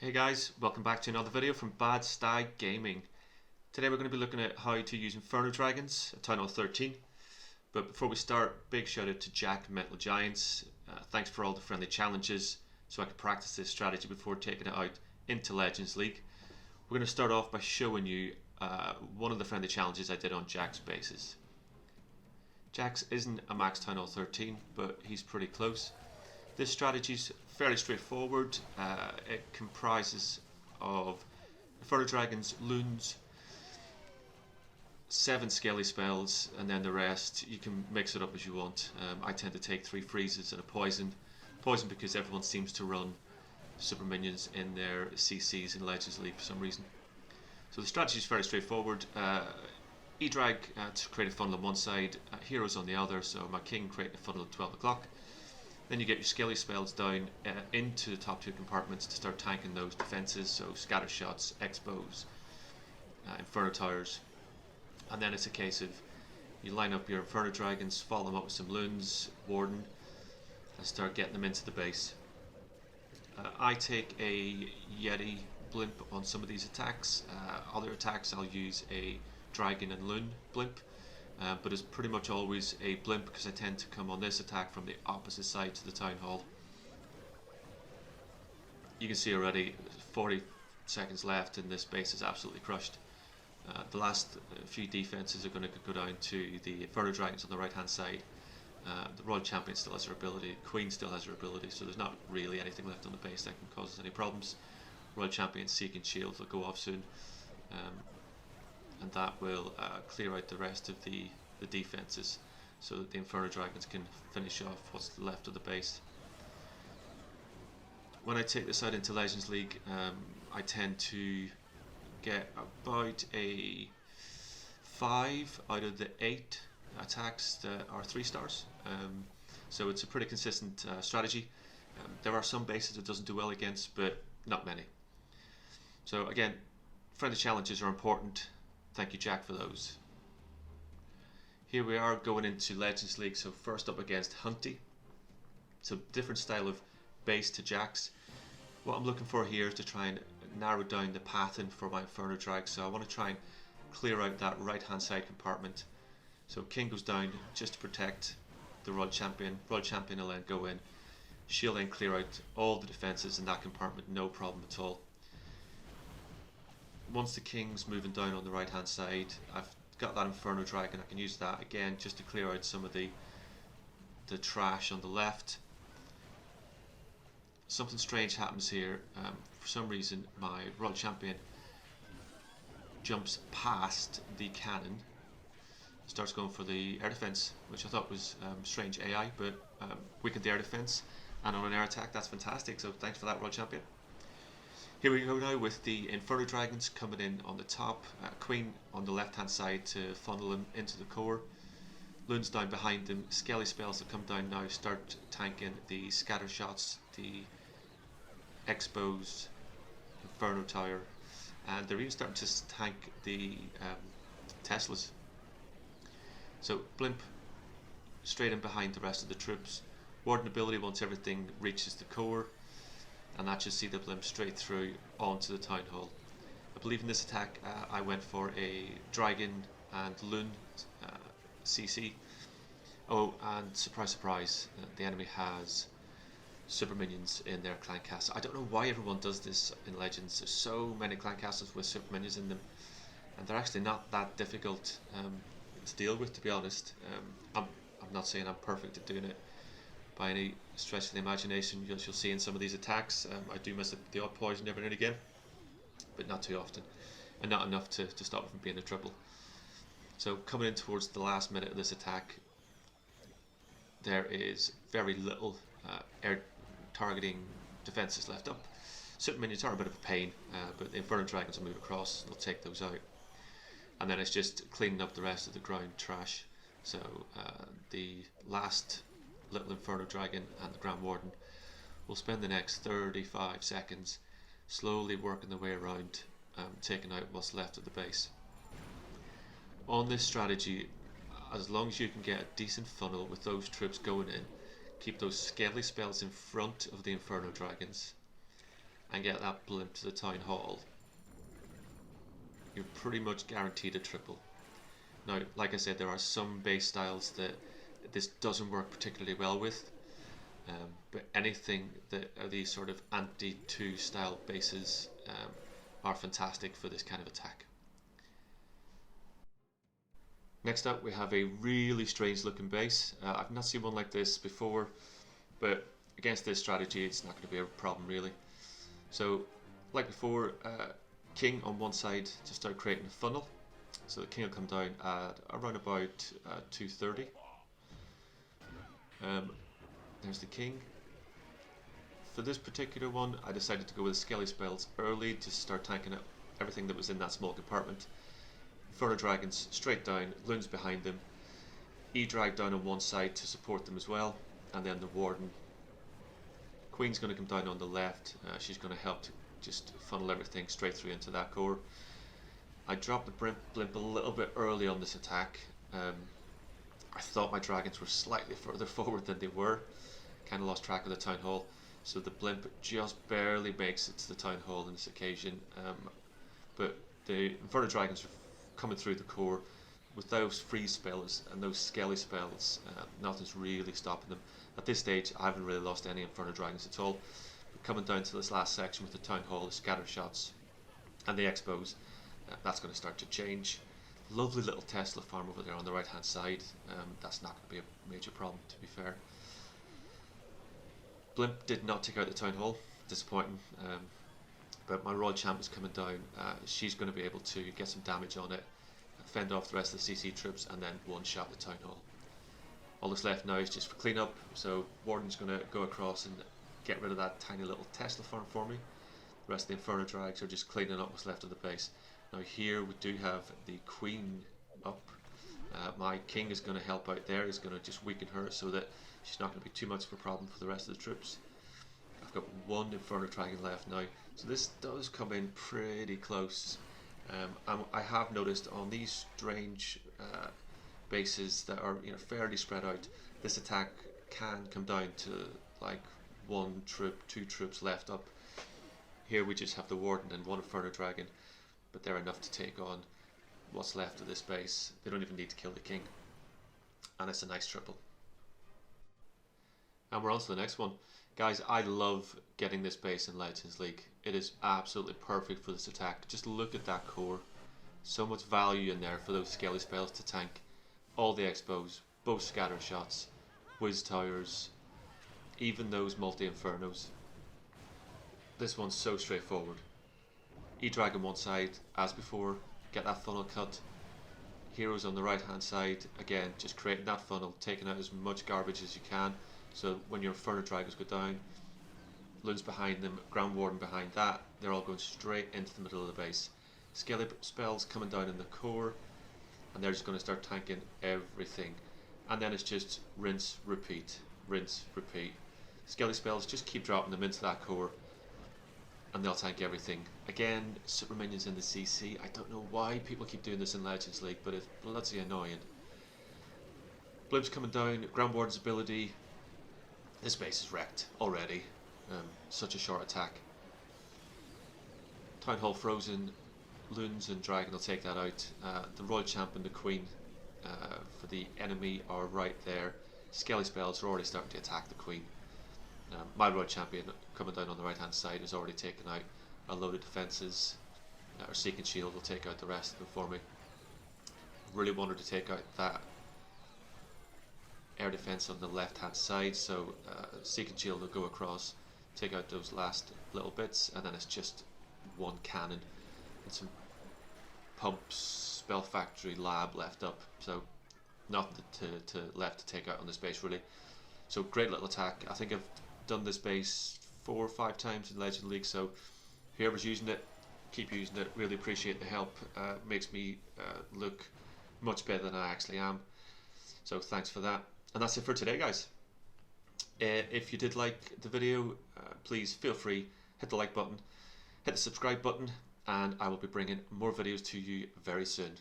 Hey guys, welcome back to another video from Bad Stag Gaming. Today we're going to be looking at how to use Inferno Dragons at Town Hall 13. But before we start, big shout out to Jack Mental Giants. Thanks for all the friendly challenges so I could practice this strategy before taking it out into Legends League. We're going to start off by showing you one of the friendly challenges I did on Jack's bases. Jack's isn't a max Town Hall 13, but he's pretty close. This strategy is fairly straightforward. It comprises of Inferno Dragons, Loons, 7 scaly spells, and then the rest you can mix it up as you want. I tend to take 3 freezes and a poison. Poison because everyone seems to run super minions in their CCs in Legends League for some reason. So the strategy is fairly straightforward. E-Drag to create a funnel on one side, heroes on the other, so my king creating a funnel at 12 o'clock. Then you get your scaly spells down into the top 2 compartments to start tanking those defences, so scatter shots, expos, Inferno towers, and then it's a case of you line up your Inferno Dragons, follow them up with some Loons, Warden, and start getting them into the base. I take a Yeti blimp on some of these attacks. Other attacks I'll use a Dragon and Loon blimp. But it's pretty much always a blimp because I tend to come on this attack from the opposite side to the town hall. You can see already 40 seconds left and this base is absolutely crushed. The last few defenses are going to go down to the Inferno Dragons on the right hand side. The Royal Champion still has her ability, Queen still has her ability, so there's not really anything left on the base that can cause us any problems. Royal Champion, Seeking Shield will go off soon. And that will clear out the rest of the defences so that the Inferno Dragons can finish off what's left of the base. When I take this out into Legends League, I tend to get about a 5 out of the 8 attacks that are 3 stars. So it's a pretty consistent strategy. There are some bases it doesn't do well against, but not many. So again, friendly challenges are important. Thank you, Jack, for those. Here we are going into Legends League, so first up against Humpty. So different style of base to Jack's. What I'm looking for here is to try and narrow down the pattern for my Inferno Drag, so I want to try and clear out that right hand side compartment. So King goes down just to protect the Royal Champion. Royal Champion will then go in. She'll then clear out all the defences in that compartment, no problem at all. Once the King's moving down on the right hand side, I've got that Inferno Dragon. I can use that again just to clear out some of the trash on the left. Something strange happens here. For some reason my Royal Champion jumps past the cannon, starts going for the air defense, which I thought was strange AI, but weakened the air defense, and on an air attack that's fantastic, so thanks for that, Royal Champion. Here we go now with the Inferno Dragons coming in on the top, Queen on the left hand side to funnel them into the core, Loons down behind them, scaly spells that come down now start tanking the scatter shots, the expos, Inferno tower, and they're even starting to tank the Teslas. So blimp straight in behind the rest of the troops, Warden ability once everything reaches the core, and that should see the blimp straight through onto the town hall. I believe in this attack I went for a Dragon and Loon CC. Oh, and surprise surprise, the enemy has super minions in their clan castle. I don't know why everyone does this in Legends. There's so many clan castles with super minions in them, and they're actually not that difficult to deal with, to be honest. I'm not saying I'm perfect at doing it by any stretch of the imagination. You'll see in some of these attacks I do miss the odd poison every now and again, but not too often, and not enough to stop it from being a triple. So coming in towards the last minute of this attack, there is very little air targeting defences left up. Super minions are a bit of a pain, but the Inferno Dragons will move across, they'll take those out, and then it's just cleaning up the rest of the ground trash. So the last little Inferno Dragon and the Grand Warden will spend the next 35 seconds slowly working their way around, taking out what's left of the base. On this strategy, as long as you can get a decent funnel with those troops going in, keep those scaly spells in front of the Inferno Dragons, and get that blimp to the town hall, you're pretty much guaranteed a triple. Now, like I said, there are some base styles that this doesn't work particularly well with, but anything that are these sort of anti-2 style bases are fantastic for this kind of attack. Next up, we have a really strange looking base. I've not seen one like this before, but against this strategy it's not going to be a problem really. So like before, king on one side to start creating a funnel. So the king will come down at around about 230. There's the king. For this particular one, I decided to go with skelly spells early to start tanking up everything that was in that small compartment. Inferno dragons straight down, loons behind them, E-drag down on one side to support them as well, and then the warden. Queen's going to come down on the left. She's going to help to just funnel everything straight through into that core. I dropped the blimp a little bit early on this attack. I thought my dragons were slightly further forward than they were. Kind of lost track of the town hall. So the blimp just barely makes it to the town hall on this occasion. But the Inferno dragons are coming through the core with those freeze spells and those skelly spells. Nothing's really stopping them. At this stage, I haven't really lost any Inferno dragons at all. But coming down to this last section with the town hall, the scatter shots, and the expos, that's going to start to change. Lovely little Tesla farm over there on the right hand side. That's not going to be a major problem, to be fair. Blimp did not take out the town hall, disappointing. But my Royal Champ is coming down. She's going to be able to get some damage on it, fend off the rest of the CC troops, and then one-shot the town hall. All that's left now is just for cleanup. So Warden's going to go across and get rid of that tiny little Tesla farm for me. The rest of the Inferno drags are just cleaning up what's left of the base. Now here we do have the Queen up. My King is going to help out there. He's going to just weaken her so that she's not going to be too much of a problem for the rest of the troops. I've got one Inferno dragon left now, so this does come in pretty close. I have noticed on these strange bases that are fairly spread out, this attack can come down to like one troop, two troops left up. Here we just have the Warden and one Inferno dragon, but they're enough to take on what's left of this base. They don't even need to kill the king, and it's a nice triple. And we're on to the next one. Guys, I love getting this base in Legends League. It is absolutely perfect for this attack. Just look at that core. So much value in there for those skelly spells to tank. All the expos, both scatter shots, whiz towers, even those multi-infernos. This one's so straightforward. E-drag on one side, as before, get that funnel cut. Heroes on the right hand side, again, just creating that funnel, taking out as much garbage as you can. So when your Inferno dragons go down, loons behind them, ground warden behind that, they're all going straight into the middle of the base. Skelly spells coming down in the core, and they're just going to start tanking everything. And then it's just rinse, repeat, rinse, repeat. Skelly spells, just keep dropping them into that core, and they'll tank everything. Again, super minions in the CC. I don't know why people keep doing this in Legends League, but it's bloody annoying. Blimp's coming down, ground warden's ability. This base is wrecked already. Such a short attack. Town Hall frozen. Loons and Dragon will take that out. The Royal Champ and the Queen for the enemy are right there. Skelly spells are already starting to attack the Queen. My Royal Champion coming down on the right hand side has already taken out a load of defences. Our Seeking Shield will take out the rest of them for me. Really wanted to take out that air defense on the left hand side, so Seeking Shield will go across, take out those last little bits, and then it's just one cannon and some pumps, spell factory, lab left up, so nothing to left to take out on this base really. So great little attack. I think I've done this base 4 or 5 times in Legend League, so whoever's using it, keep using it. Really appreciate the help. Makes me look much better than I actually am, so thanks for that. And that's it for today, guys. If you did like the video, please feel free, hit the like button, hit the subscribe button, and I will be bringing more videos to you very soon.